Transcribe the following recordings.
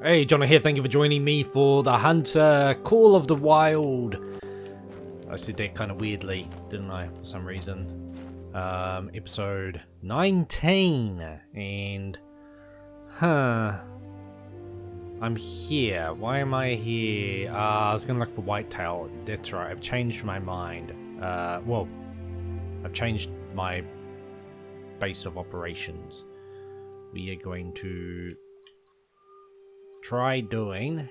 Hey, Jono here, thank you for joining me for the Hunter Call of the Wild. I said that kind of weirdly, didn't I, for some reason. Episode 19, and... I'm here. Why am I here? I was gonna look for whitetail. That's right, I've changed my mind. Well, I've changed my base of operations. We are going to try doing...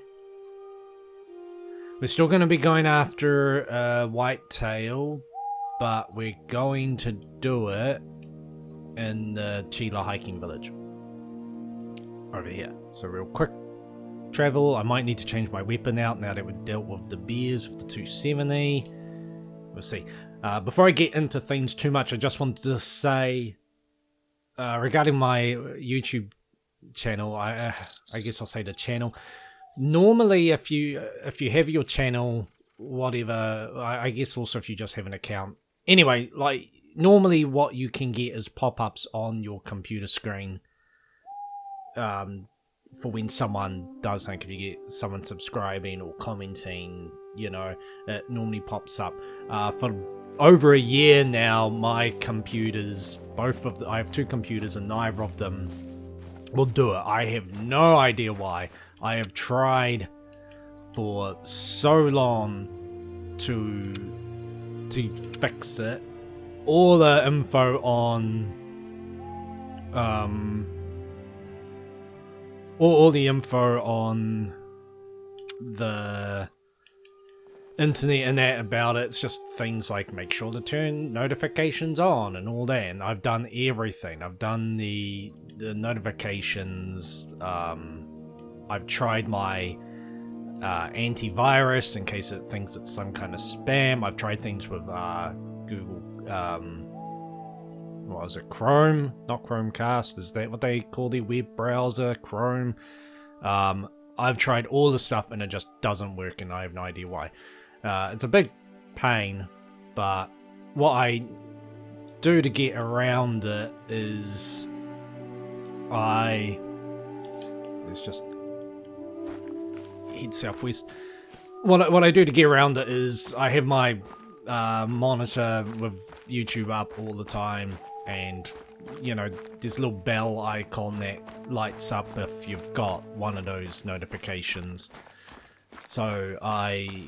We're still going to be going after whitetail, but we're going to do it in the Chila hiking village. Over here. So real quick travel. I might need to change my weapon out now that we've dealt with the bears with the 270. We'll see. Before I get into things too much, I just wanted to say regarding my YouTube channel, I guess I'll say the channel. Normally, if you have your channel, whatever, I guess also if you just have an account. Anyway, like normally what you can get is pop-ups on your computer screen for when someone does think, if you get someone subscribing or commenting, you know, it normally pops up. For over a year now, my computers, I have two computers and neither of them will do it. I have no idea why. I have tried for so long to fix it. All the info on all the info on the internet and that about it's just things like make sure to turn notifications on and all that, and I've done everything. I've done the notifications. I've tried my antivirus in case it thinks it's some kind of spam. I've tried things with Google, what was it, Chrome? Not Chromecast, is that what they call the web browser? Chrome. I've tried all the stuff and it just doesn't work, and I have no idea why. It's a big pain, but what I do to get around it is let's just head southwest. What I do to get around it is I have my monitor with YouTube up all the time, and you know, this little bell icon that lights up if you've got one of those notifications. So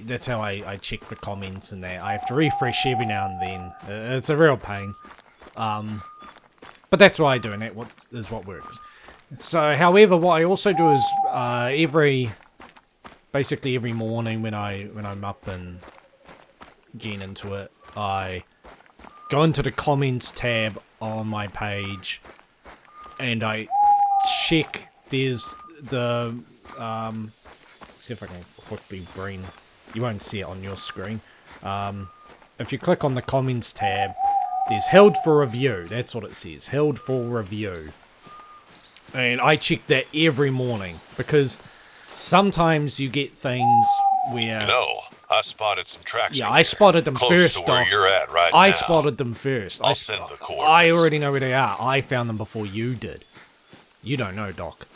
that's how I check the comments and that. I have to refresh every now and then. It's a real pain. But that's what I do, and that is what works. So, however, what I also do is basically every morning when I'm up and getting into it, I go into the comments tab on my page and I check. There's the let's see if I can quickly bring. You won't see it on your screen. If you click on the comments tab, there's held for review. That's what it says, held for review. And I check that every morning because sometimes you get things where... You know, I spotted some tracks. Yeah, I spotted them first. Close to where you're at right I now. spotted them first. I'll send the coordinates. I already know where they are. I found them before you did. You don't know, Doc.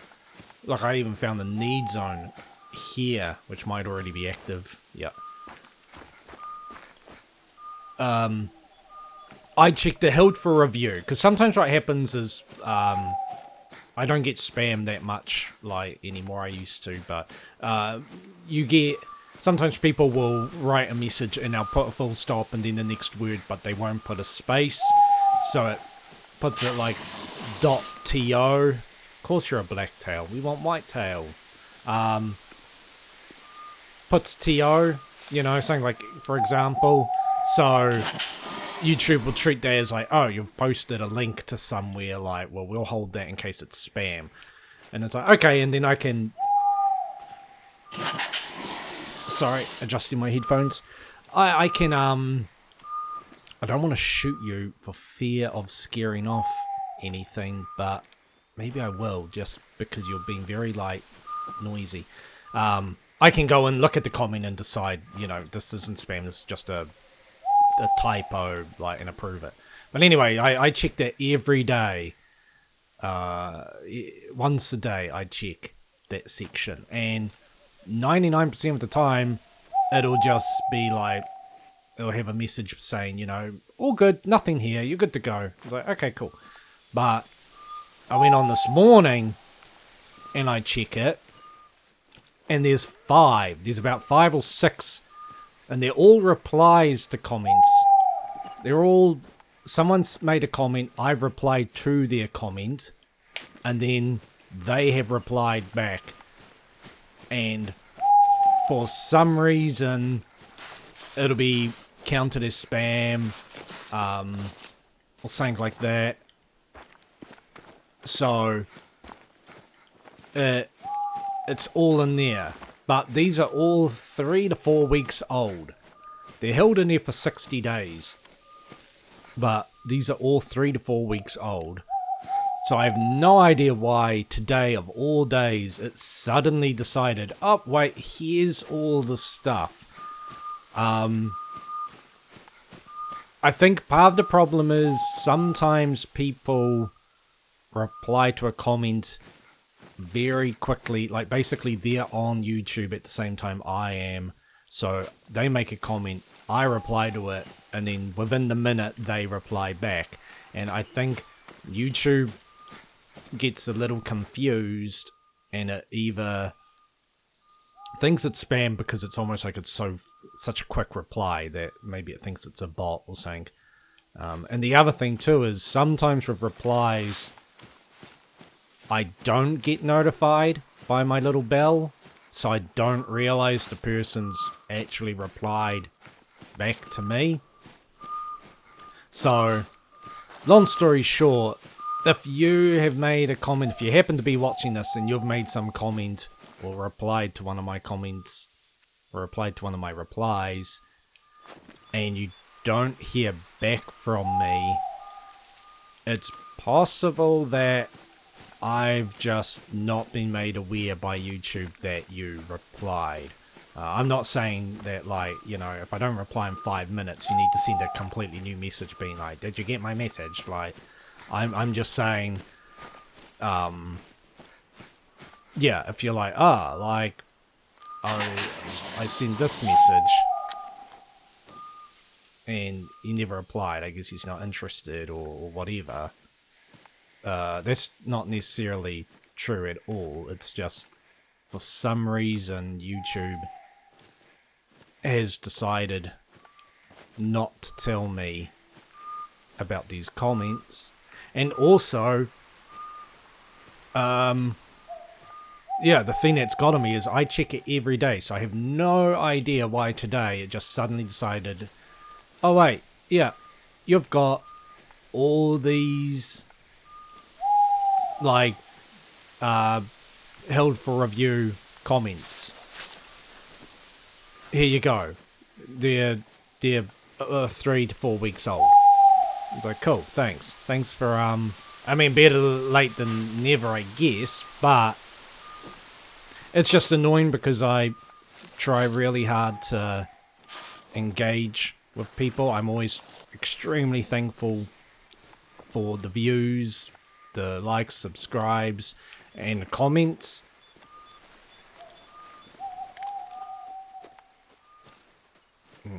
Like, I even found the need zone here, which might already be active. Yep. I checked the held for review, because sometimes what happens is, I don't get spam that much, like, anymore. I used to, but, you get... Sometimes people will write a message and they'll put a full stop and then the next word, but they won't put a space. So it puts it like .to. Of course you're a blacktail. We want whitetail. Puts to, you know, something like, for example. So YouTube will treat that as like, oh, you've posted a link to somewhere, like, well, we'll hold that in case it's spam. And it's like, okay, and then I can... Sorry, adjusting my headphones. I can, I don't want to shoot you for fear of scaring off anything, but maybe I will, just because you're being very, like, noisy. I can go and look at the comment and decide, you know, this isn't spam, this is just a typo, like, and approve it. But anyway, I check that every day. Once a day, I check. that section, and 99% of the time, it'll just be like, it'll have a message saying, you know, all good, nothing here, you're good to go. It's like, okay, cool. But I went on this morning and I check it, and there's about 5 or 6, and they're all replies to comments. They're all, someone's made a comment, I've replied to their comment, and then they have replied back. And for some reason, it'll be counted as spam, or something like that. So, it's all in there. But these are all 3 to 4 weeks old. They're held in there for 60 days. But these are all 3 to 4 weeks old. So I have no idea why today, of all days, it suddenly decided, oh, wait, here's all the stuff. I think part of the problem is sometimes people reply to a comment very quickly. Like, basically, they're on YouTube at the same time I am. So they make a comment, I reply to it, and then within the minute, they reply back. And I think YouTube gets a little confused, and it either thinks it's spam because it's almost like it's such a quick reply that maybe it thinks it's a bot or something. And the other thing too is sometimes with replies, I don't get notified by my little bell, so I don't realize the person's actually replied back to me. So, long story short, if you have made a comment, if you happen to be watching this and you've made some comment or replied to one of my comments or replied to one of my replies and you don't hear back from me, it's possible that I've just not been made aware by YouTube that you replied. I'm not saying that, like, you know, if I don't reply in 5 minutes, you need to send a completely new message being like, did you get my message? Like, I'm just saying, yeah, if you're like, I sent this message, and he never replied, I guess he's not interested, or whatever, that's not necessarily true at all. It's just, for some reason, YouTube has decided not to tell me about these comments. And also, yeah, the thing that's got on me is I check it every day, so I have no idea why today it just suddenly decided, oh wait, yeah, you've got all these, like, held for review comments. Here you go. They're 3 to 4 weeks old. It's like, cool, thanks. Thanks for, I mean, better late than never, I guess, but it's just annoying because I try really hard to engage with people. I'm always extremely thankful for the views, the likes, subscribes, and the comments.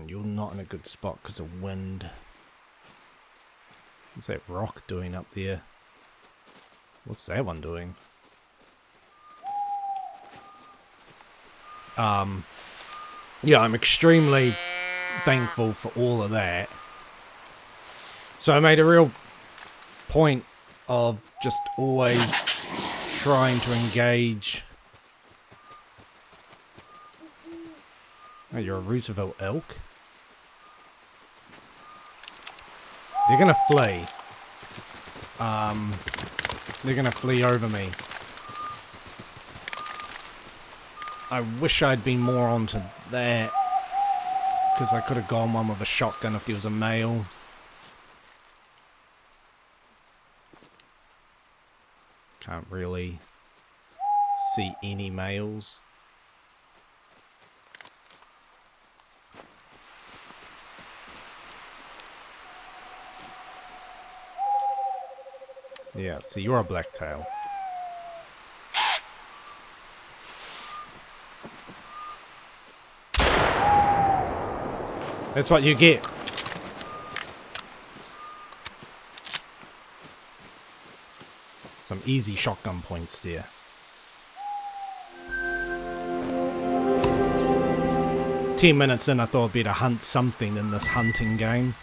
You're not in a good spot because of wind. What's that rock doing up there? What's that one doing? Yeah, I'm extremely thankful for all of that. So I made a real point of just always trying to engage. Oh, you're a Roosevelt elk? They're gonna flee. They're gonna flee over me. I wish I'd been more onto that, because I could have gone one with a shotgun if there was a male. Can't really see any males. Yeah, so you're a blacktail. That's what you get. Some easy shotgun points there. Minutes in, I thought I'd better hunt something in this hunting game.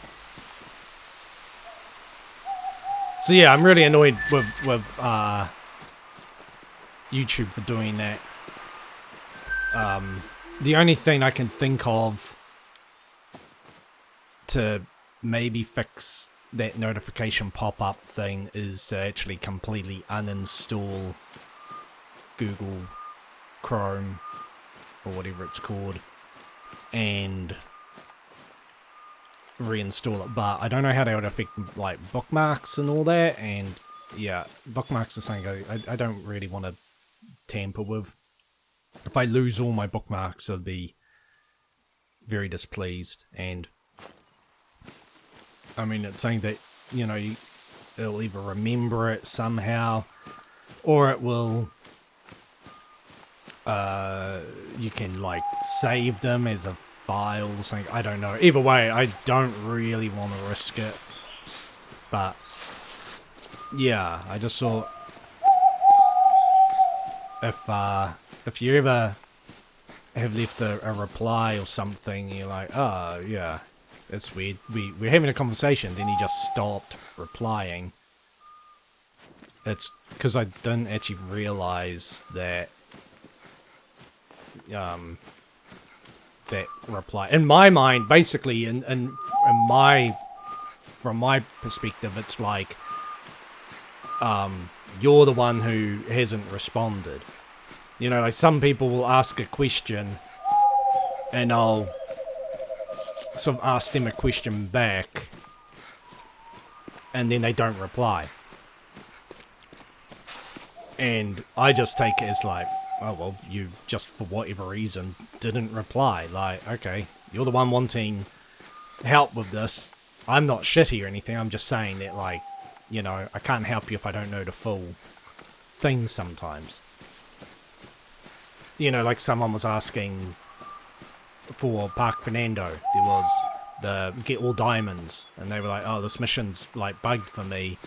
So yeah, I'm really annoyed with YouTube for doing that. The only thing I can think of to maybe fix that notification pop-up thing is to actually completely uninstall Google Chrome or whatever it's called and reinstall it, but I don't know how that would affect like bookmarks and all that, and yeah, bookmarks are something I don't really want to tamper with. If I lose all my bookmarks, I'll be very displeased, and I mean, it's saying that, you know, it'll either remember it somehow, or it will, you can, like, save them as a file or something. I don't know. Either way, I don't really want to risk it. But, yeah, I just thought, if you ever have left a reply or something, you're like, oh, yeah, it's weird. We're having a conversation, then he just stopped replying. It's because I didn't actually realize that that reply. In my mind, basically, in from my perspective, it's like, you're the one who hasn't responded. You know, like some people will ask a question, and I'll sort of ask them a question back, and then they don't reply. And I just take it as like, oh, well, you just, for whatever reason, didn't reply. Like, okay, you're the one wanting help with this. I'm not shitty or anything. I'm just saying that, like, you know, I can't help you if I don't know the full thing sometimes. You know, like someone was asking for Park Fernando. There was the get all diamonds. And they were like, oh, this mission's, like, bugged for me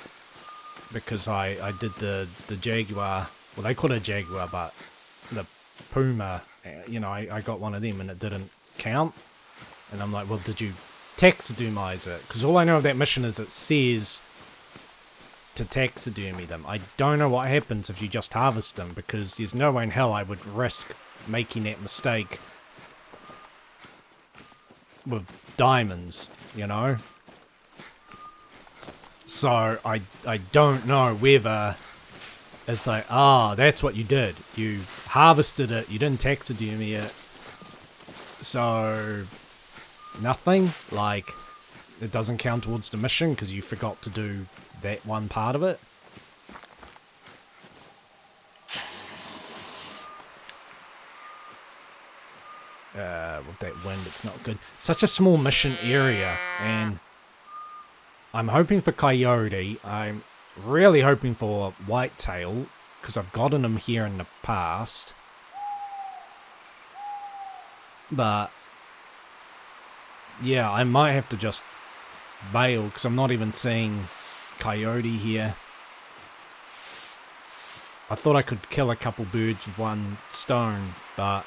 because I did the Jaguar. Well, they call it a Jaguar, but the Puma, you know, I got one of them and it didn't count. And I'm like, well, did you taxidermize it? Because all I know of that mission is it says to taxidermy them. I don't know what happens if you just harvest them, because there's no way in hell I would risk making that mistake with diamonds, you know? So I don't know whether it's like, ah, that's what you did. You harvested it, you didn't taxidermy it. So nothing? Like, it doesn't count towards the mission because you forgot to do that one part of it? With that wind, it's not good. Such a small mission area, and I'm hoping for coyote. I'm really hoping for whitetail, because I've gotten them here in the past. But yeah, I might have to just bail, because I'm not even seeing coyote here. I thought I could kill a couple birds with one stone, but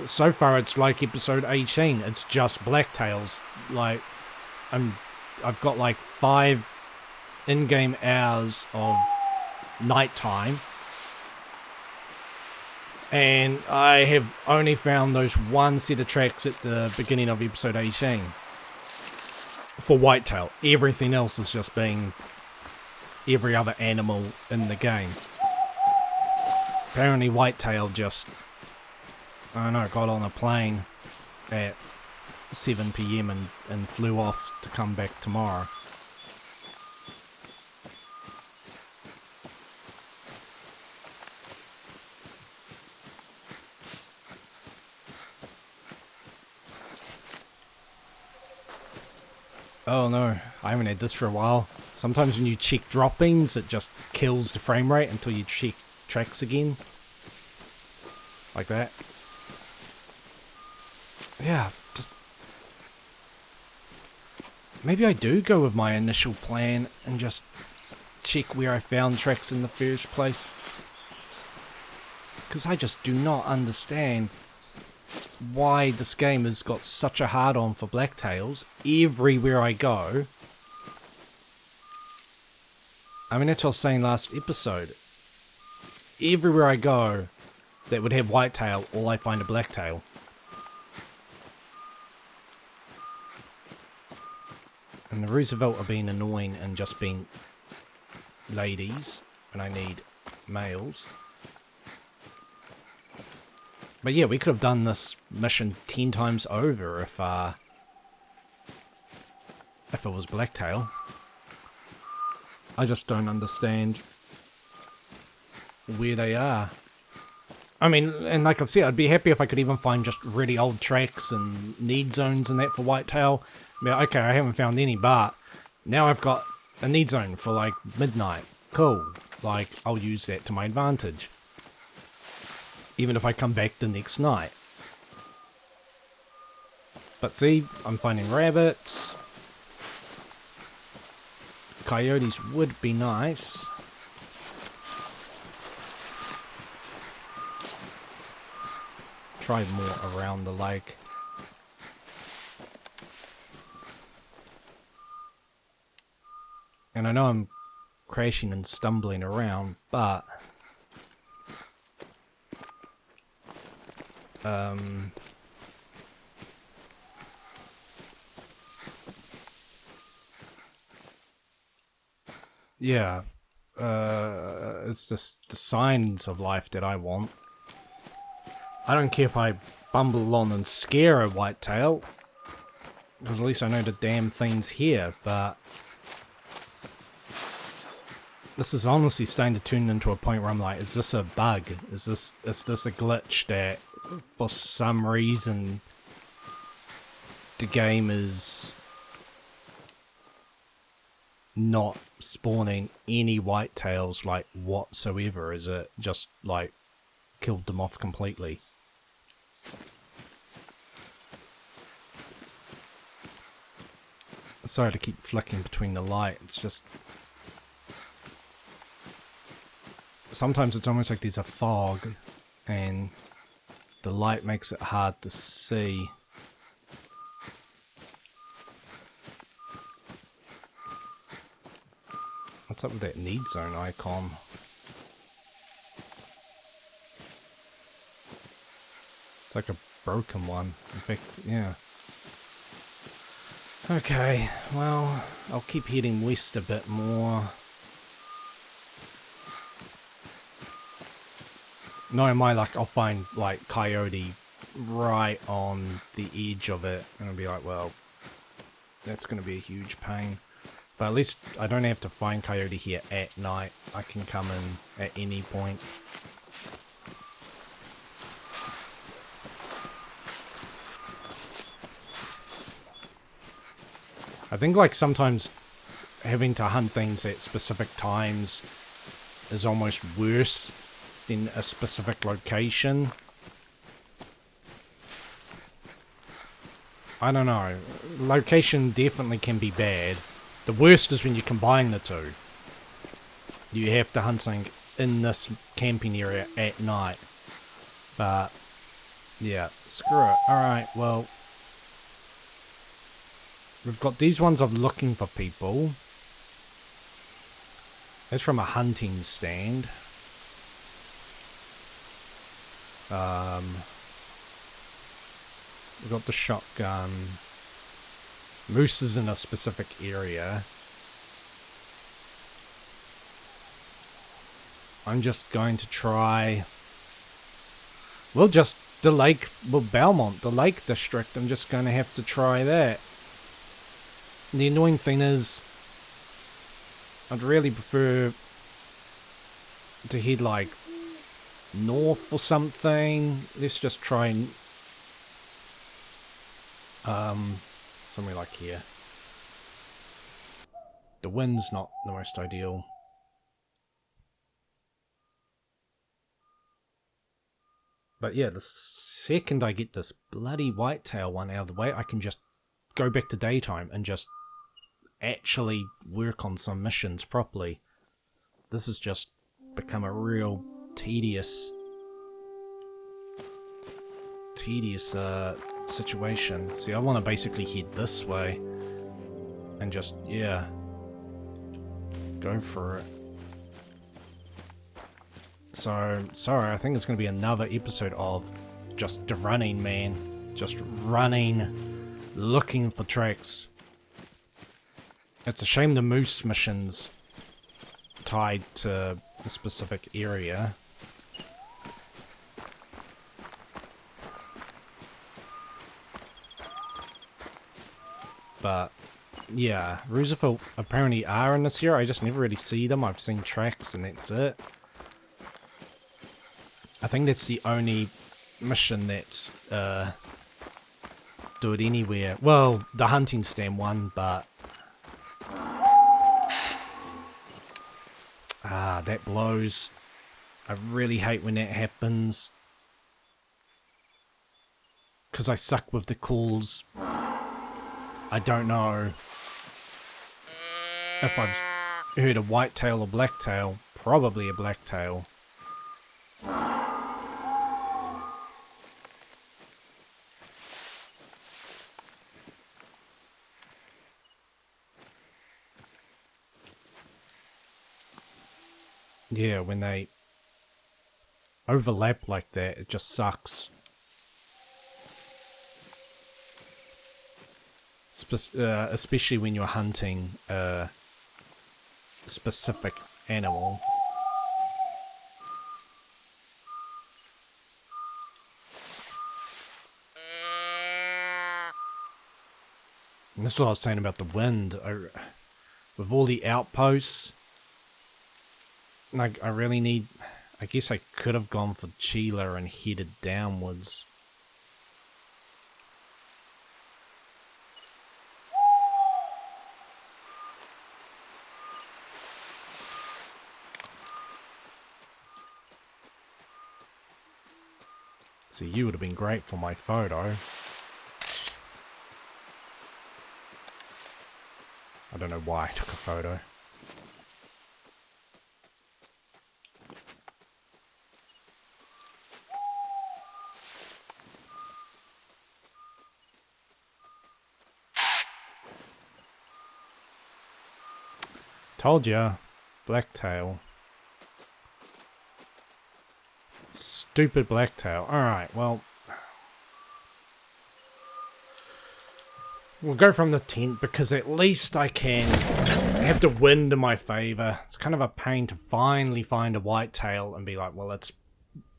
so far it's like episode 18. It's just blacktails. Like, I've got like 5 in-game hours of nighttime, and I have only found those one set of tracks at the beginning of episode 18 for whitetail. Everything else is just being every other animal in the game. Apparently whitetail just, I don't know, got on a plane at 7 PM and flew off to come back tomorrow. Oh no, I haven't had this for a while. Sometimes when you check droppings, it just kills the frame rate until you check tracks again. Like that. Yeah, just Maybe I do go with my initial plan and just check where I found tracks in the first place. Because I just do not understand why this game has got such a hard-on for blacktails everywhere I go. I mean, that's what I was saying last episode. Everywhere I go that would have whitetail, all I find a blacktail. And the Roosevelt are being annoying and just being ladies when I need males. But yeah, we could have done this mission 10 times over if it was blacktail. I just don't understand where they are. I mean, and like I've said, I'd be happy if I could even find just really old tracks and need zones and that for whitetail. Yeah, okay, I haven't found any, but now I've got a need zone for like midnight. Cool. Like, I'll use that to my advantage. Even if I come back the next night. But see, I'm finding rabbits. Coyotes would be nice. Try more around the lake. And I know I'm crashing and stumbling around, but yeah, it's just the signs of life that I want. I don't care if I bumble along and scare a whitetail, because at least I know the damn thing's here, but this is honestly starting to turn into a point where I'm like, is this a bug? Is this a glitch that for some reason the game is not spawning any whitetails like whatsoever? Is it just like killed them off completely? Sorry to keep flicking between the light, it's just sometimes it's almost like there's a fog and the light makes it hard to see. What's up with that need zone icon? It's like a broken one. In fact, yeah. Okay, well, I'll keep heading west a bit more. Knowing my luck, I'll find, like, coyote right on the edge of it. And I'll be like, well, that's going to be a huge pain. But at least I don't have to find coyote here at night. I can come in at any point. I think, like, sometimes having to hunt things at specific times is almost worse in a specific location. I don't know. Location definitely can be bad. The worst is when you combine the two. You have to hunt something in this camping area at night. But, yeah, screw it. Alright, well, we've got these ones of looking for people. That's from a hunting stand. We've got the shotgun. Moose is in a specific area. I'm just going to try... Well, just the lake... Well, Belmont, the Lake District. I'm just going to have to try that. And the annoying thing is... I'd really prefer... to head, like... north or something. Let's just try and... somewhere like here. The wind's not the most ideal. But yeah, the second I get this bloody whitetail one out of the way, I can just go back to daytime and just actually work on some missions properly. This has just become a real tedious situation. See, I want to basically head this way and just, yeah, go for it. So, sorry, I think it's going to be another episode of just running, man. Just running, looking for tracks. It's a shame the moose mission's tied to a specific area. But, yeah, Roosevelt apparently are in this here. I just never really see them. I've seen tracks and that's it. I think that's the only mission that's, do it anywhere. Well, the hunting stand one, but... Ah, that blows. I really hate when that happens. Because I suck with the calls. I don't know if I've heard a whitetail or blacktail. Probably a blacktail. Yeah, when they overlap like that, it just sucks. Especially when you're hunting a specific animal. And this is what I was saying about the wind. With all the outposts, like, I really need... I guess I could have gone for Chila and headed downwards. See, you would have been great for my photo. I don't know why I took a photo. Told ya, blacktail. Stupid blacktail. Alright, well. We'll go from the tent because at least I can have the wind in my favor. It's kind of a pain to finally find a whitetail and be like, well, it's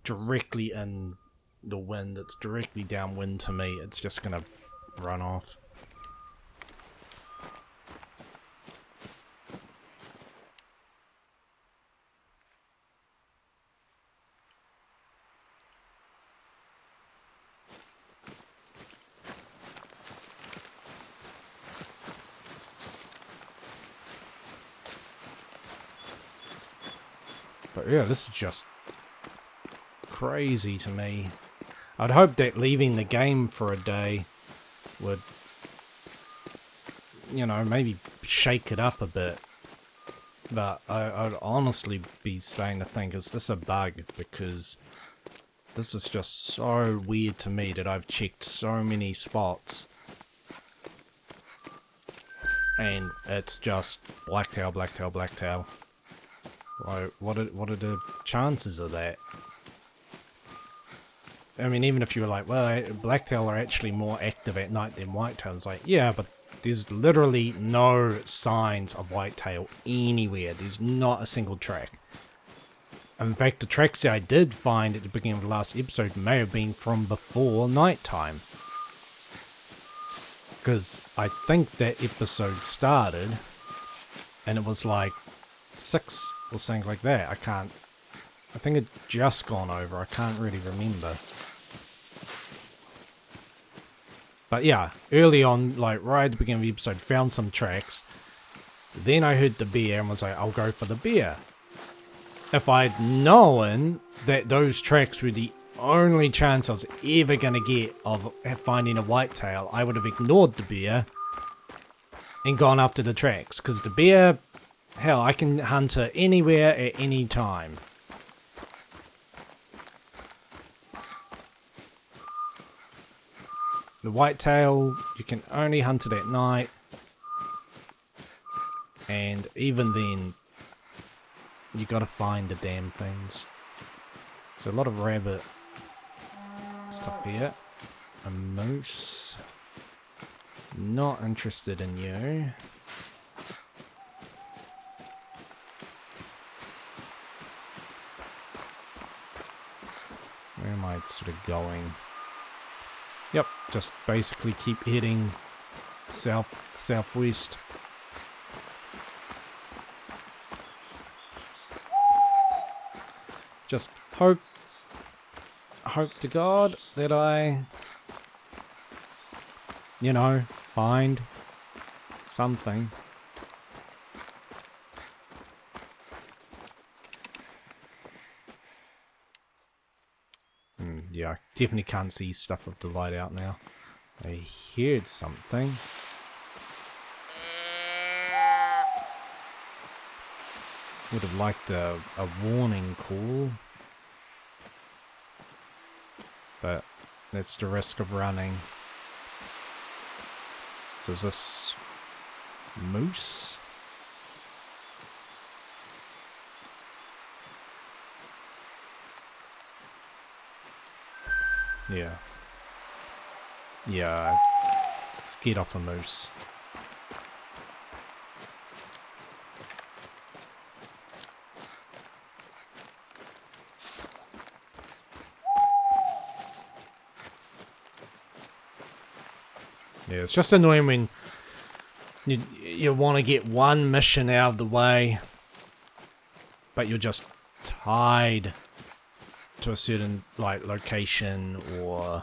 directly in the wind. It's directly downwind to me. It's just gonna run off. But yeah, this is just crazy to me. I'd hope that leaving the game for a day would, you know, maybe shake it up a bit. But I'd honestly be starting to think, is this a bug? Because this is just so weird to me that I've checked so many spots. And it's just blacktail, blacktail, blacktail. Like, what are the chances of that? I mean, even if you were like, well, blacktail are actually more active at night than whitetail, it's like, yeah, but there's literally no signs of whitetail anywhere. There's not a single track. In fact, the tracks that I did find at the beginning of the last episode may have been from before nighttime. Because I think that episode started, and it was like 6 or something like that. I think it just gone over. I can't really remember. But yeah, early on, like right at the beginning of the episode, found some tracks. Then I heard the bear and was like, I'll go for the bear. If I'd known that those tracks were the only chance I was ever going to get of finding a whitetail, I would have ignored the bear and gone after the tracks. Because the bear, hell, I can hunt her anywhere at any time. The whitetail, you can only hunt it at night. And even then, you gotta find the damn things. So a lot of rabbit stuff here. A moose. Not interested in you. Where am I sort of going? Yep, just basically keep heading southwest. Just hope to God that I, you know, find something. Yeah, I definitely can't see stuff with the light out now. I heard something. Would have liked a warning call. But that's the risk of running. So is this moose? Yeah. Yeah, scared off a moose. Yeah, it's just annoying when you want to get one mission out of the way, but you're just tied to a certain like location or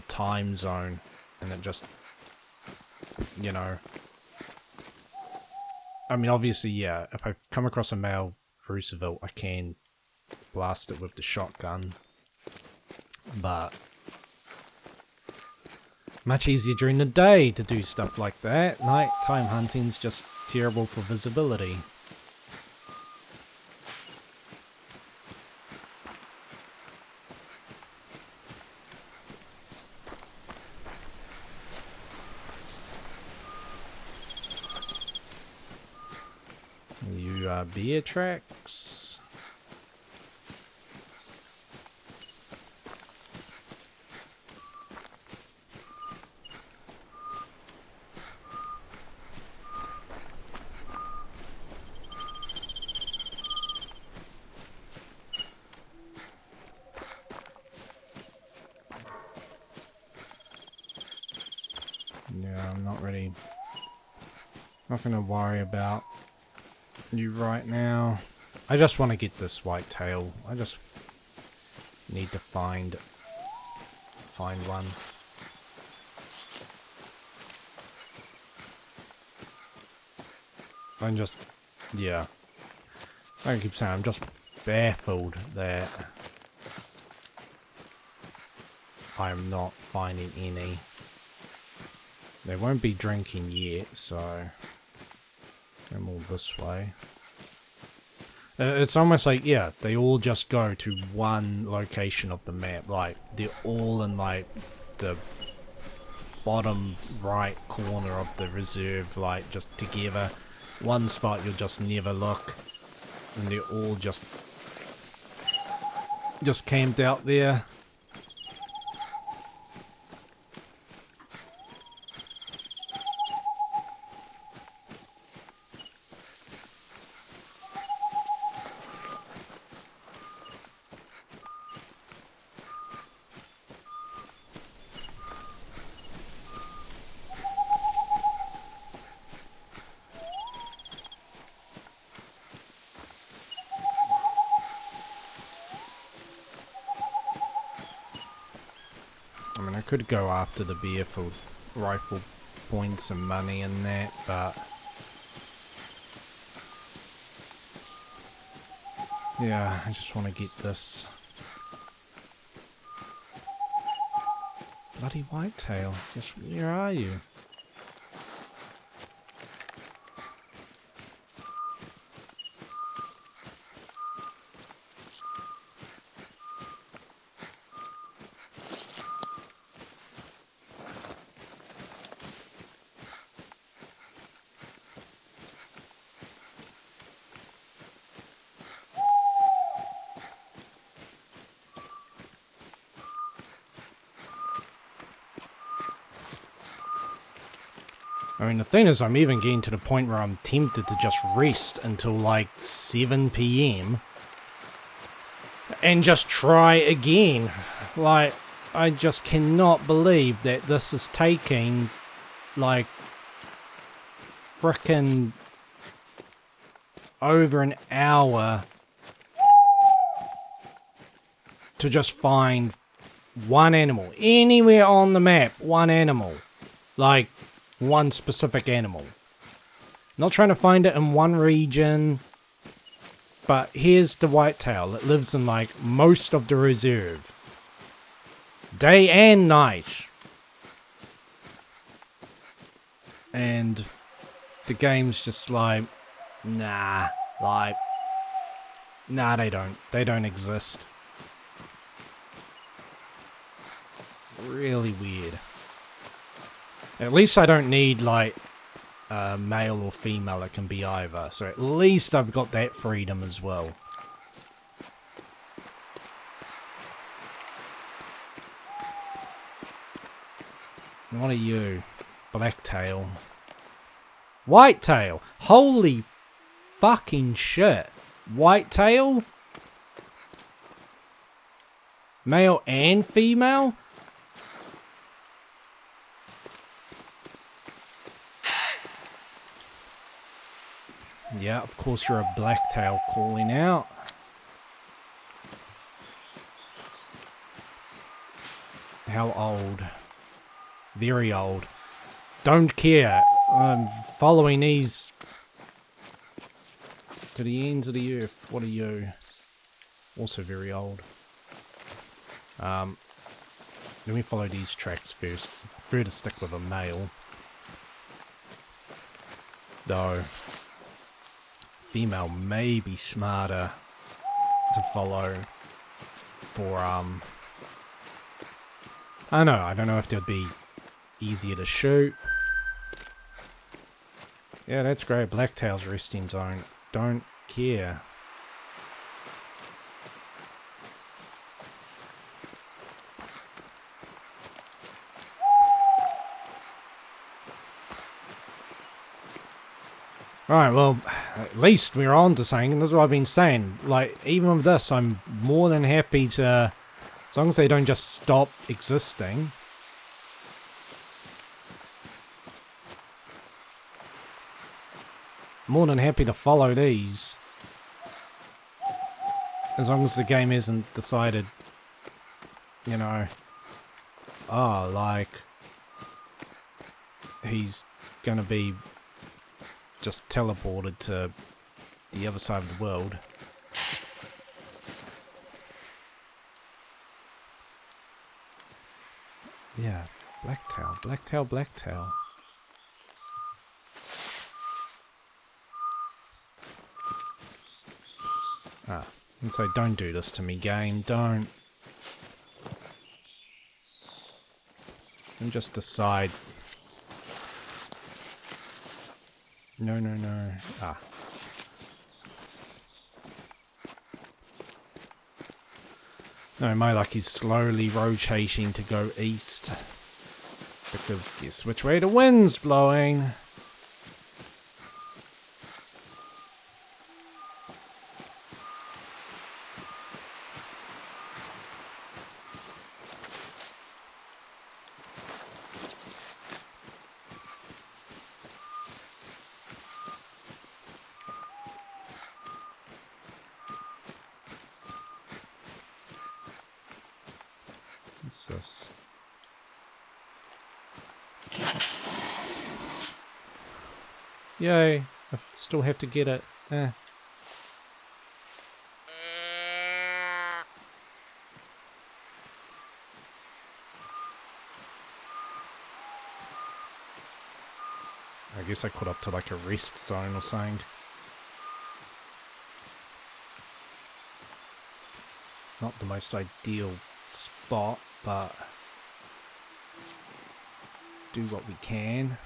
time zone, and it just, you know. I mean, obviously, yeah. If I come across a male Roosevelt, I can blast it with the shotgun, but much easier during the day to do stuff like that. Nighttime hunting's just terrible for visibility. You beer tracks. Yeah, I'm not really... not gonna worry about you right now. I just want to get this whitetail. I just need to find one. I'm just... yeah. I keep saying I'm just baffled that I'm not finding any. They won't be drinking yet, so I'm all this way. It's almost like, yeah, they all just go to one location of the map. Like, they're all in, like, the bottom right corner of the reserve, like, just together. One spot you'll just never look. And they're all just camped out there. I mean, I could go after the beer for rifle points and money and that, but... yeah, I just want to get this. Bloody whitetail. Just where are you? I mean, the thing is, I'm even getting to the point where I'm tempted to just rest until like 7 PM and just try again. Like, I just cannot believe that this is taking like frickin' over an hour to just find one animal. Anywhere on the map, one animal. Like, one specific animal. Not trying to find it in one region, but here's the whitetail that lives in like most of the reserve. Day and night. And the game's just like, nah, they don't exist. Really weird. At least I don't need, like, male or female. It can be either. So at least I've got that freedom as well. What are you? Blacktail. Whitetail! Holy fucking shit. Whitetail? Male and female? Yeah, of course you're a blacktail calling out. How old? Very old. Don't care. I'm following these to the ends of the earth. What are you? Also very old. Let me follow these tracks first. I prefer to stick with a male. Though female may be smarter to follow for I don't know if they'd be easier to shoot. Yeah, that's great. Blacktail's resting zone. Don't care. Alright, well, at least we're on to something, and that's what I've been saying. Like, even with this, I'm more than happy to, as long as they don't just stop existing. More than happy to follow these. As long as the game hasn't decided, you know, oh, like, he's gonna be just teleported to the other side of the world. Yeah, blacktail, blacktail, blacktail. Ah, and say, don't do this to me, game, don't. And just decide. No, no, no. Ah. No, my luck is slowly rotating to go east. Because guess which way the wind's blowing? What's this? Yay, I still have to get it. Eh. I guess I could up to like a rest zone or something. Not the most ideal spot, but do what we can.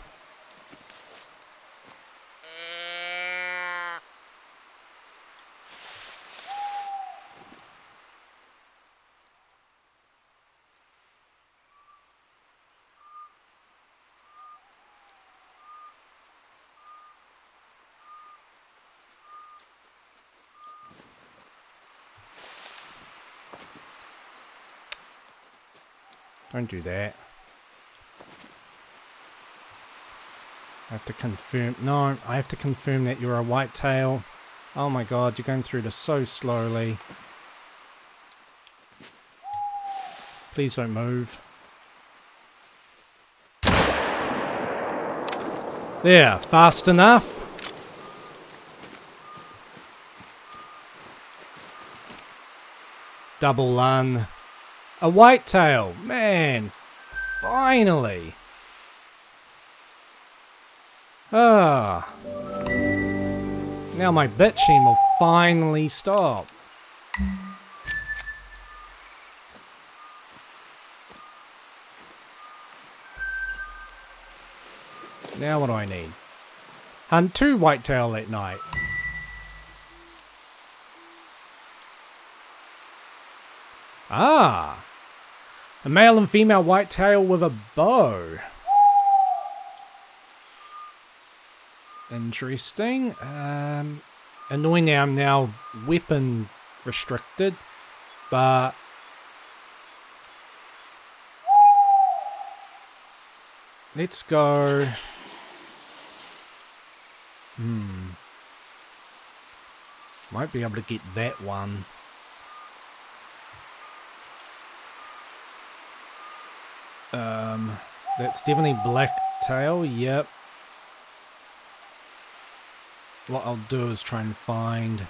Don't do that. I have to confirm. No, I have to confirm that you're a whitetail. Oh my god, you're going through this so slowly. Please don't move. There, fast enough. Double lung. A whitetail, man. Finally. Ah. Now my bitching will finally stop. Now what do I need? Hunt 2 whitetail at night. Ah. A male and female whitetail with a bow. Interesting. Annoying I'm now weapon restricted, but let's go. Might be able to get that one. That's definitely blacktail, yep. What I'll do is try and find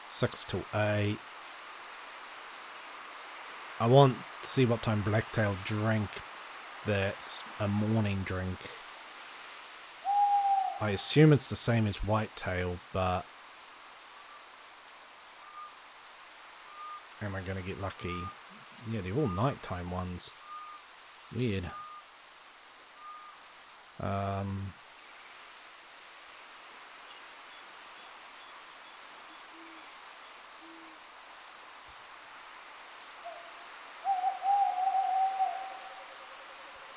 6 to 8. I want to see what time blacktail drink. That's a morning drink. I assume it's the same as whitetail, but am I going to get lucky? Yeah, they're all nighttime ones. Weird.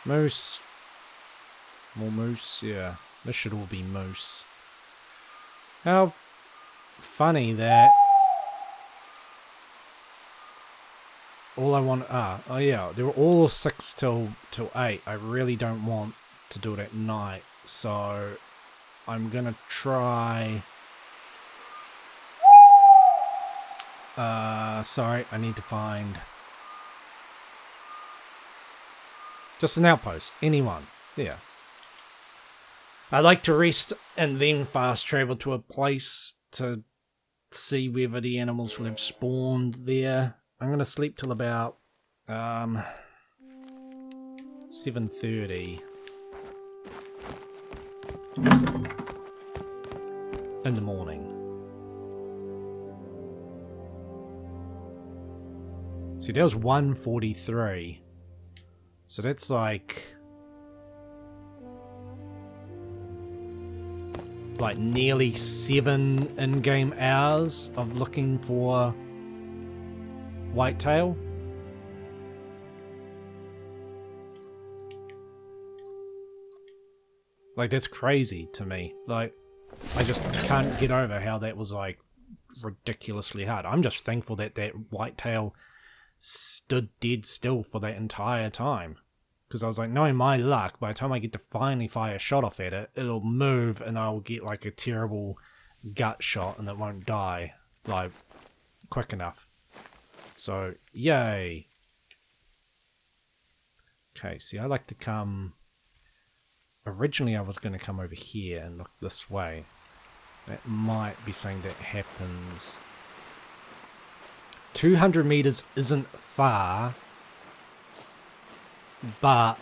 Moose. More moose, yeah. This should all be moose. How funny that all I want... oh yeah, they were all 6 till 8. I really don't want to do it at night, so I'm gonna try... sorry, I need to find... just an outpost, anyone, yeah. I like to rest and then fast travel to a place to see whether the animals will have spawned there. I'm gonna sleep till about 7:30 in the morning. See, that was 1:43. So that's like nearly 7 in-game hours of looking for whitetail. Like, that's crazy to me. Like, I just can't get over how that was like ridiculously hard. I'm just thankful that that whitetail stood dead still for that entire time. Because I was like, knowing my luck, by the time I get to finally fire a shot off at it, it'll move and I'll get like a terrible gut shot and it won't die, like, quick enough. So, yay. Okay, see, I like to come... Originally I was going to come over here and look this way. That might be something that happens. 200 meters isn't far, but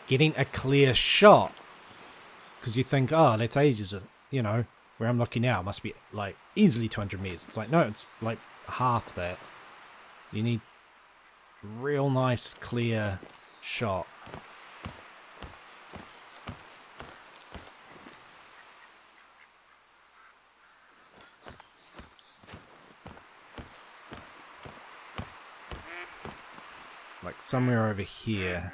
getting a clear shot. Because you think, oh, that's ages, you know, where I'm looking now must be like easily 200 meters. It's like, no, it's like half that. You need real nice clear shot. Like somewhere over here.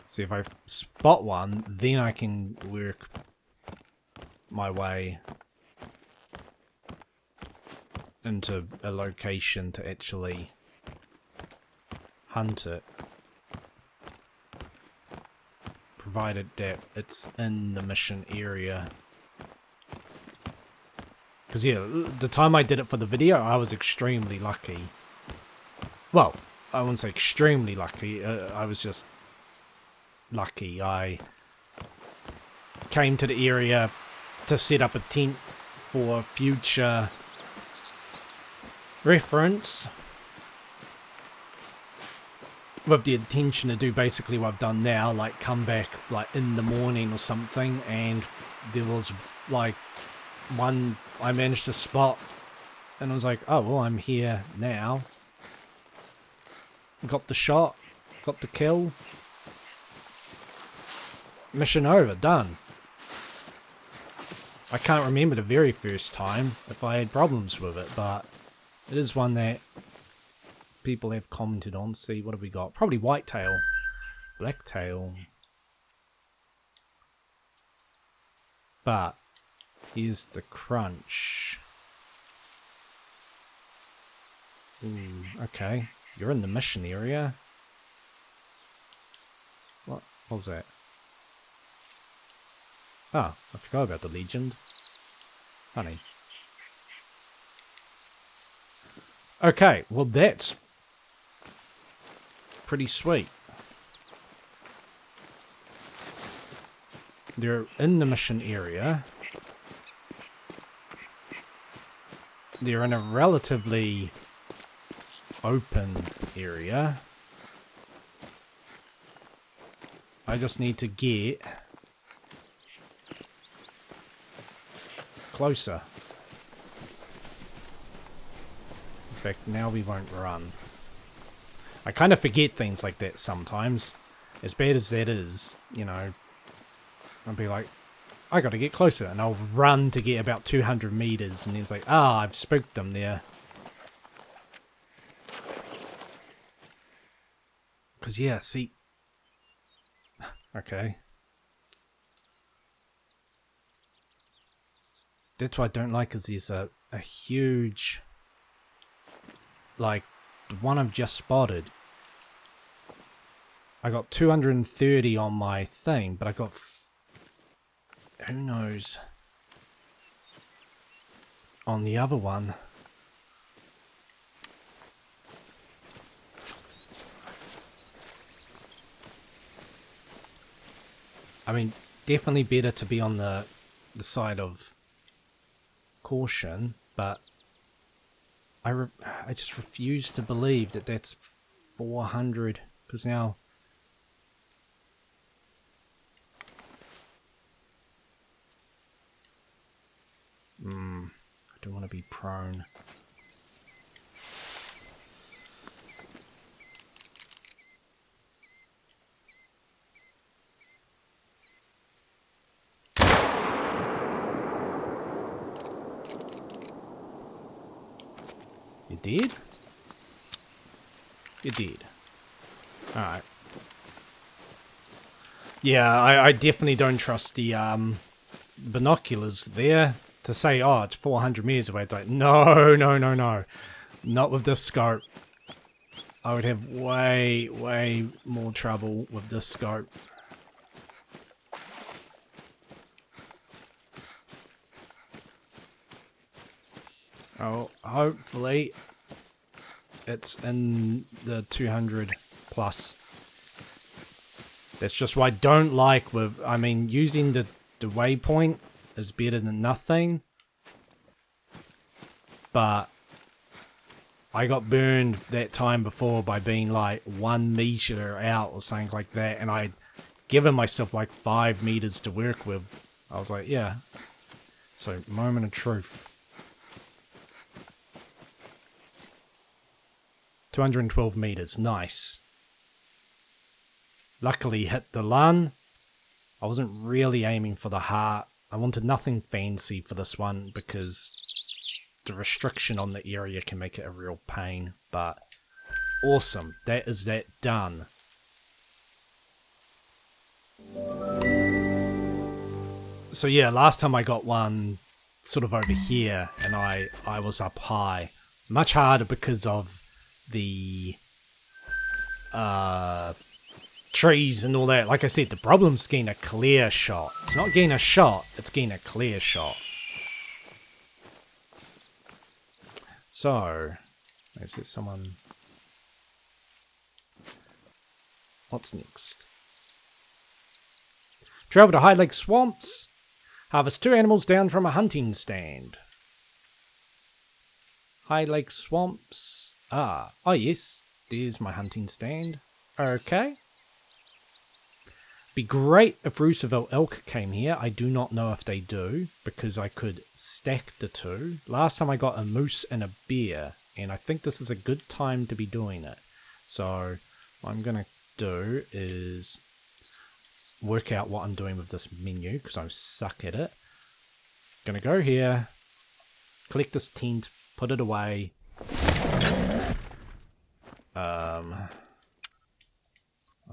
See, if I spot one, then I can work my way into a location to actually hunt it. Provided that it's in the mission area. Because yeah, the time I did it for the video, I was extremely lucky. Well, I wouldn't say extremely lucky, I was just lucky. I came to the area to set up a tent for future reference, with the intention to do basically what I've done now, like come back like in the morning or something, and there was like one I managed to spot, and I was like, oh well, I'm here now. Got the shot, got the kill. Mission over, done. I can't remember the very first time if I had problems with it, but it is one that people have commented on. See, what have we got? Probably whitetail. Blacktail. But here's the crunch. Ooh, okay. You're in the mission area. What was that? Oh, I forgot about the legend. Honey. Okay, well that's pretty sweet. They're in the mission area. They're in a relatively open area. I just need to get closer. In fact, now we won't run. I kind of forget things like that sometimes. As bad as that is, you know, I'll be like, I gotta get closer, and I'll run to get about 200 meters, and it's like, ah, I've spooked them there. Because, yeah, see... Okay. That's what I don't like, is there's a huge... Like, the one I've just spotted. I got 230 on my thing, but I got... who knows? On the other one. I mean, definitely better to be on the side of caution, but I just refuse to believe that that's 400, because now... I don't want to be prone. You did? You did. Alright. Yeah, I definitely don't trust the binoculars there. To say, oh, it's 400 meters away, it's like, no, no, no, no. Not with this scope. I would have way, way more trouble with this scope. Oh, hopefully it's in the 200 plus. That's just what I don't like with, I mean, using the waypoint is better than nothing. but I got burned that time before by being like 1 meter out or something like that, and I'd given myself like 5 meters to work with. I was like, yeah. So, moment of truth. 212 meters, nice. Luckily hit the lung. I wasn't really aiming for the heart. I wanted nothing fancy for this one because the restriction on the area can make it a real pain. But awesome, that is that done. So yeah, last time I got one sort of over here and I was up high. Much harder because of the trees and all that. Like I said, the problem's getting a clear shot. It's not getting a shot, it's getting a clear shot. So, is there someone... What's next? Travel to High Lake Swamps. Harvest 2 animals down from a hunting stand. High Lake Swamps. Oh yes, there's my hunting stand. Okay. Be great if Roosevelt elk came here. I do not know if they do, because I could stack the two. Last time I got a moose and a bear, and I think this is a good time to be doing it. So what I'm going to do is work out what I'm doing with this menu, because I suck at it. Going to go here, collect this tent, put it away. I'll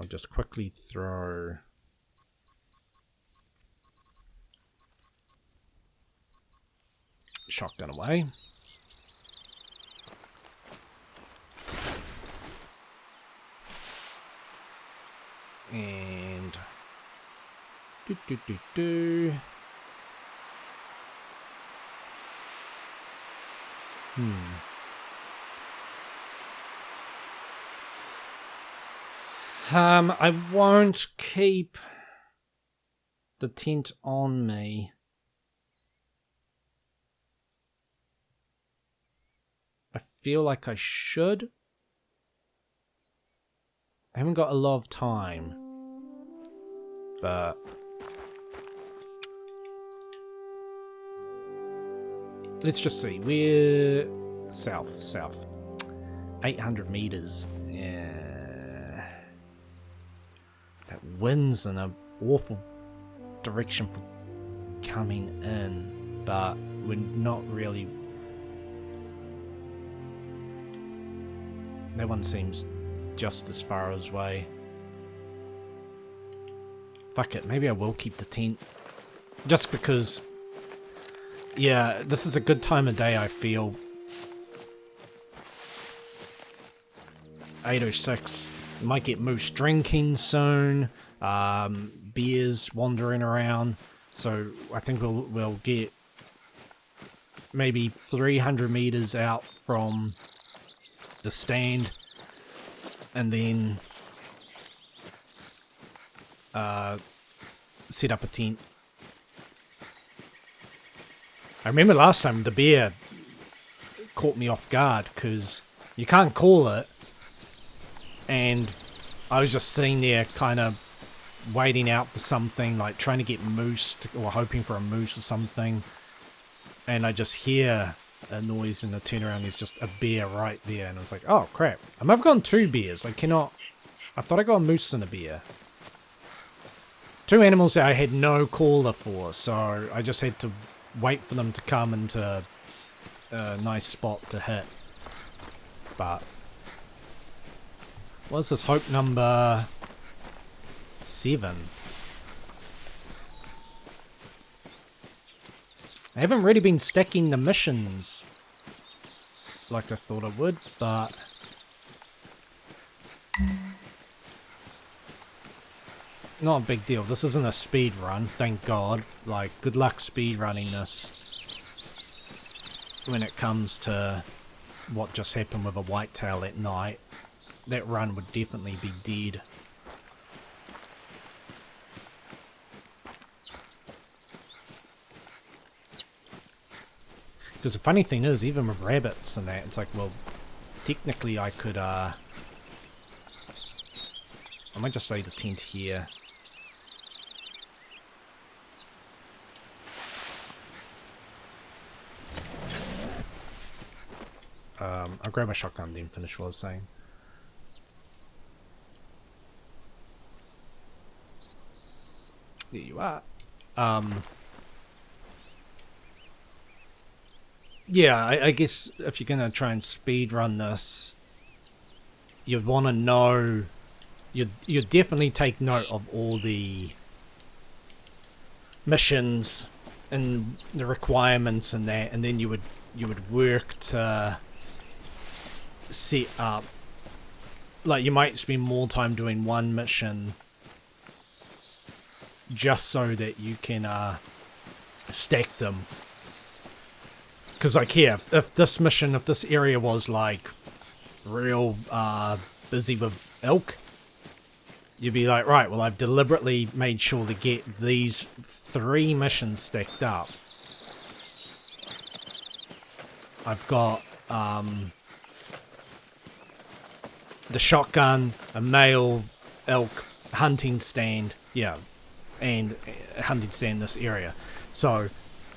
just quickly throw shotgun away. And I won't keep the tent on me. I feel like I should. I haven't got a lot of time. But let's just see. We're south. 800 meters. Yeah. That wind's in an awful direction for coming in, but we're not really. That one seems just as far away. Fuck it, maybe I will keep the tent. Just because, yeah, this is a good time of day, I feel. 8:06. We might get moose drinking soon. Bears wandering around. So I think we'll get maybe 300 meters out from the stand, and then set up a tent. I remember last time the bear caught me off guard because you can't call it, and I was just sitting there kind of waiting out for something, like trying to get moose or hoping for a moose or something, and I just hear a noise and I turn around, there's just a bear right there, and I was like, oh crap, I might have gone 2 bears. I thought I got a moose and a bear. 2 animals that I had no caller for, so I just had to wait for them to come into a nice spot to hit. But what's this? Hope number 7. I haven't really been stacking the missions like I thought I would, but not a big deal. This isn't a speed run, thank God. Like, good luck speed running this when it comes to what just happened with a whitetail at night. That run would definitely be dead. Because the funny thing is, even with rabbits and that, it's like, well, technically I could, I might just lay the tent here. I'll grab my shotgun and then finish what I was saying. There you are. Yeah, I guess if you're gonna try and speed run this, you'd want to know. You'd definitely take note of all the missions and the requirements and that, and then you would work to set up. Like, you might spend more time doing one mission just so that you can stack them. Because, like, here, if this area was, like, real busy with elk, you'd be like, right, well, I've deliberately made sure to get these 3 missions stacked up. I've got the shotgun, a male elk hunting stand, yeah, and a hunting stand in this area. So,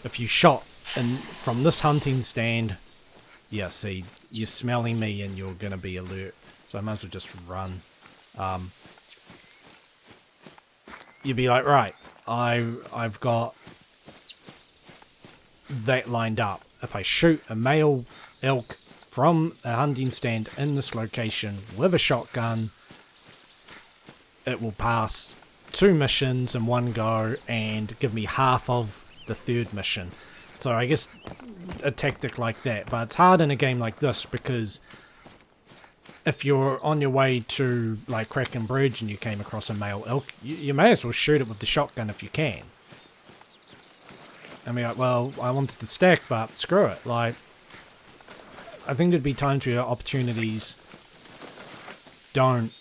if you shot from this hunting stand, yeah, see, you're smelling me and you're gonna be alert. So I might as well just run. You'd be like, right, I've got that lined up. If I shoot a male elk from a hunting stand in this location with a shotgun, it will pass 2 missions in one go and give me half of the 3rd mission. So I guess a tactic like that, but it's hard in a game like this because if you're on your way to, like, Kraken Bridge and you came across a male elk, you may as well shoot it with the shotgun if you can. I mean, like, well, I wanted to stack, but screw it. Like, I think there'd be times where opportunities don't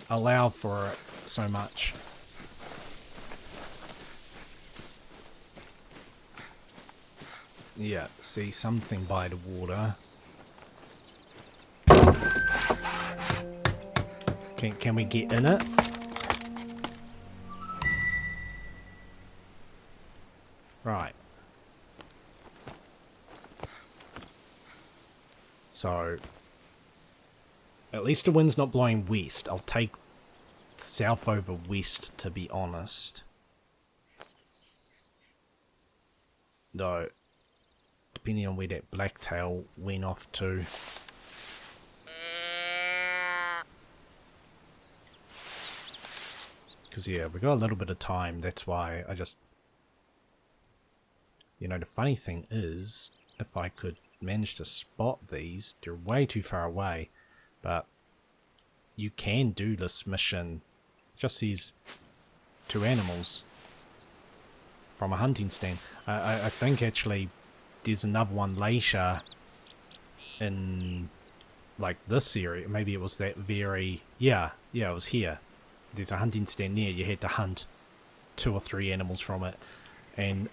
allow for it so much. Yeah, see something by the water. Can we get in it? Right. So, at least the wind's not blowing west. I'll take south over west, to be honest. Though, depending on where that blacktail went off to. Because, yeah, we got a little bit of time. That's why I just... You know, the funny thing is, if I could manage to spot these, they're way too far away. But you can do this mission, just these 2 animals from a hunting stand. I think, actually, there's another one later in, like, this area. Maybe it was that very... Yeah, it was here. There's a hunting stand there. You had to hunt 2 or 3 animals from it. And,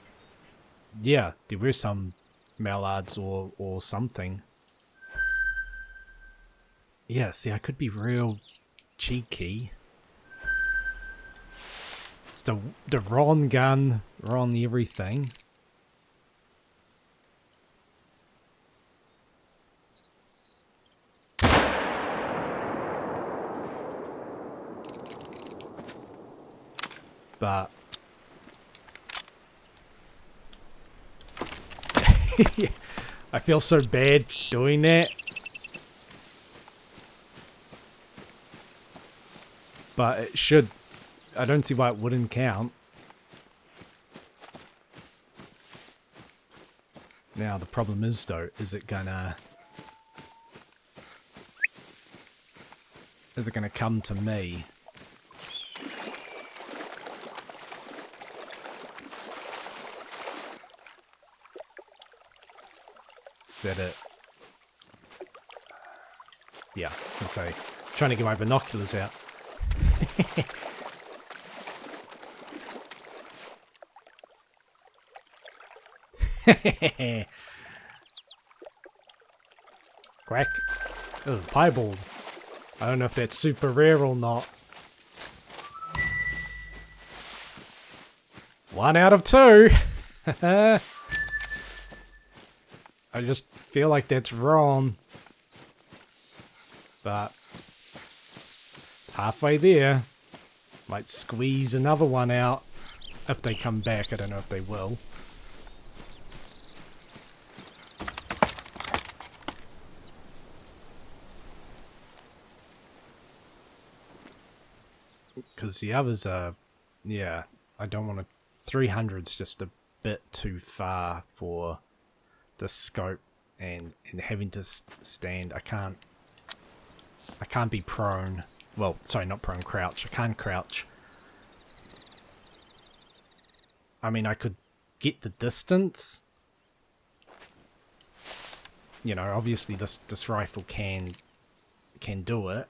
yeah, there were some mallards or something. Yeah, see, I could be real cheeky. It's the wrong gun, wrong everything. But I feel so bad doing that. But it should. I don't see why it wouldn't count. Now the problem is, though, is it gonna come to me? Is that it? Yeah, I can say. Trying to get my binoculars out. Quack. Oh, piebald. I don't know if that's super rare or not. 1 out of 2. I just feel like that's wrong. But it's halfway there. Might squeeze another one out if they come back. I don't know if they will. Because the others are, yeah, I don't want to. 300's just a bit too far for the scope and having to stand. I can't be prone. Well, sorry, not prone, crouch. I can't crouch. I mean, I could get the distance. You know, obviously this rifle can do it.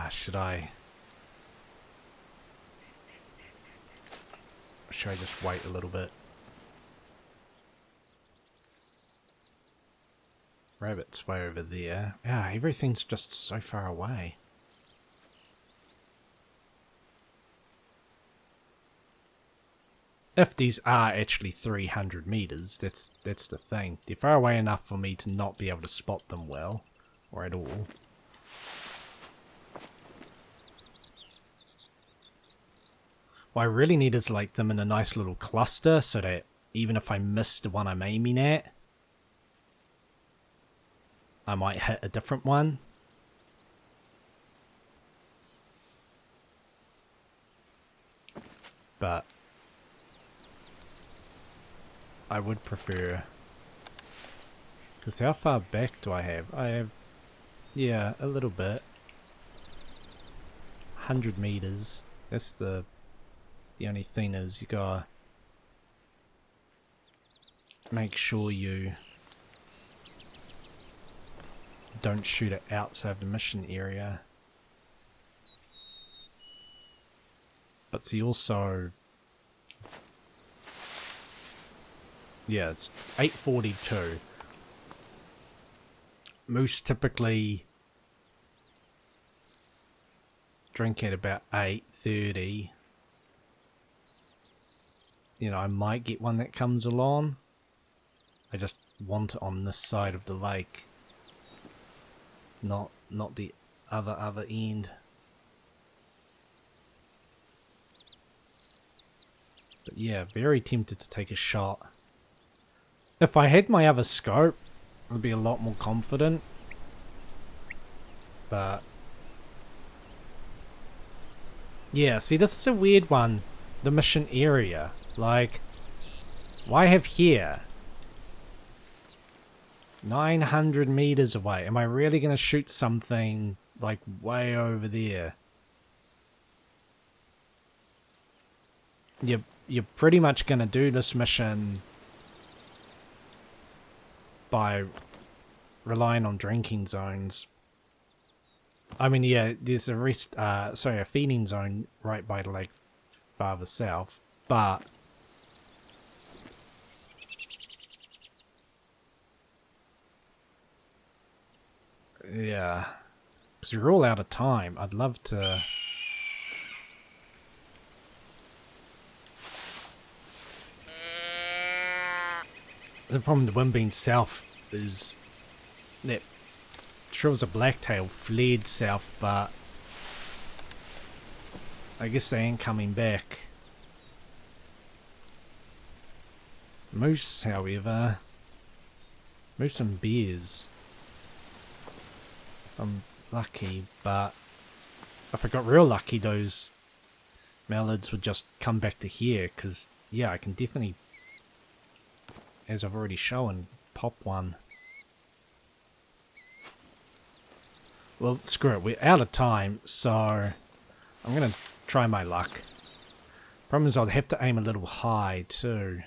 Should I just wait a little bit? Rabbit's way over there. Yeah, everything's just so far away. If these are actually 300 meters, that's the thing. They're far away enough for me to not be able to spot them well, or at all. What I really need is like them in a nice little cluster so that even if I miss the one I'm aiming at, I might hit a different one. But I would prefer... Because how far back do I have? I have, yeah, a little bit. 100 meters. That's the only thing is you gotta make sure you don't shoot it outside the mission area. But see also, yeah, it's 8:42. Moose typically drink at about 8:30. You know, I might get one that comes along. I just want it on this side of the lake. Not the other end. But yeah, very tempted to take a shot. If I had my other scope, I'd be a lot more confident. But yeah, see, this is a weird one. The mission area. Like, why have here? 900 meters away. Am I really going to shoot something like way over there? You're pretty much going to do this mission by relying on drinking zones. I mean, yeah, there's a feeding zone right by the lake farther south, but yeah, because we're all out of time. I'd love to... The problem with the wind being south is that sure was a blacktail fled south, but I guess they ain't coming back. Moose, however, moose and bears. I'm lucky, but if I got real lucky, those mallards would just come back to here, because, yeah, I can definitely, as I've already shown, pop one. Well, screw it, we're out of time, so I'm going to try my luck. Problem is I'd have to aim a little high, too.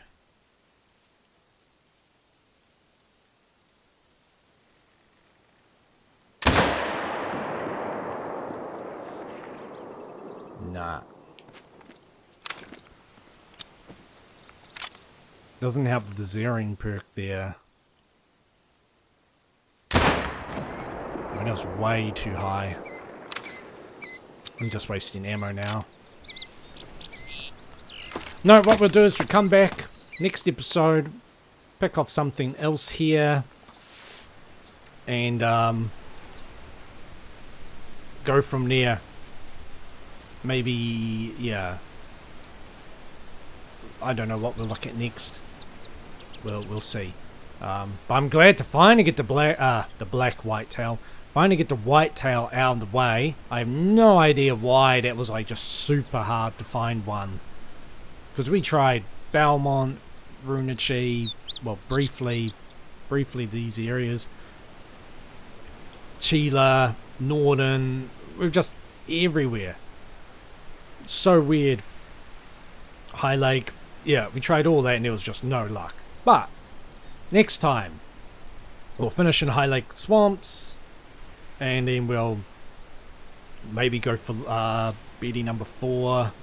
Nah. Doesn't help with the zeroing perk there. I mean, that was way too high. I'm just wasting ammo now. No, what we'll do is we'll come back next episode, pick off something else here, and go from there. Maybe, yeah. I don't know what we'll look at next. We'll see. But I'm glad to finally get the black whitetail. Finally get the whitetail out of the way. I have no idea why that was like just super hard to find one. Because we tried Belmont, Runachi, well, briefly these areas. Chila, Norden, we're just everywhere. It's so weird. High Lake, yeah, we tried all that and there was just no luck. But next time, we'll finish in High Lake Swamps, and then we'll maybe go for BD number 4,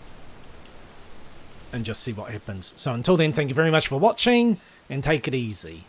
and just see what happens. So until then, thank you very much for watching, and take it easy.